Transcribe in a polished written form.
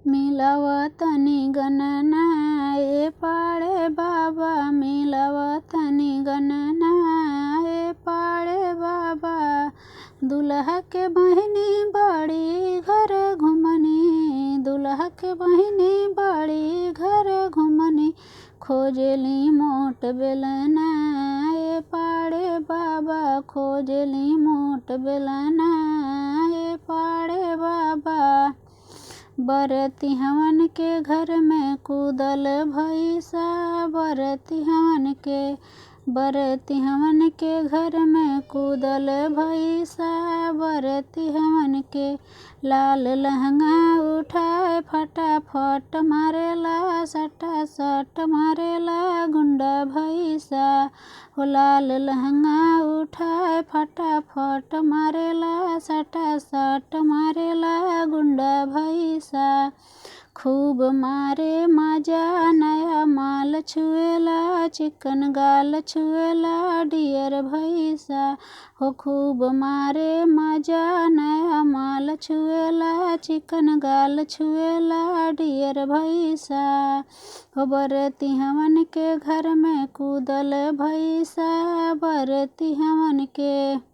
मिलावतनी गणना ए पाड़े बाबा, मिलावतनी गणना ए पाड़े बाबा। दुल्हा के बहिनी बड़ी घर घुमनी, दुल्हा के बहिनी बड़ी घर घुमनी। खोजली मोट बेलना ए पाड़े बाबा, खोजली मोट बेलना ए पाड़े बाबा। बरती हवन के घर में कूदल भैसा, बरती हवन के घर में कूदल भैसा। बरती हवन के लाल लहंगा उठाए फटाफट मारेला, सटा सट मारेला गुंडा भैसा। हो लाल लहंगा उठाए फटाफट मारेला, सटा सट मारेला गुंडा भैसा। खूब मारे मजा नया माल छुएला, चिकन गाल छुएला डियर भैसा। हो खूब मारे मजा नया माल छुएला, चिकन गाल छुएला डियर भैसा। हो बरती हवन के घर में कूदल भैसा, बरती हवन के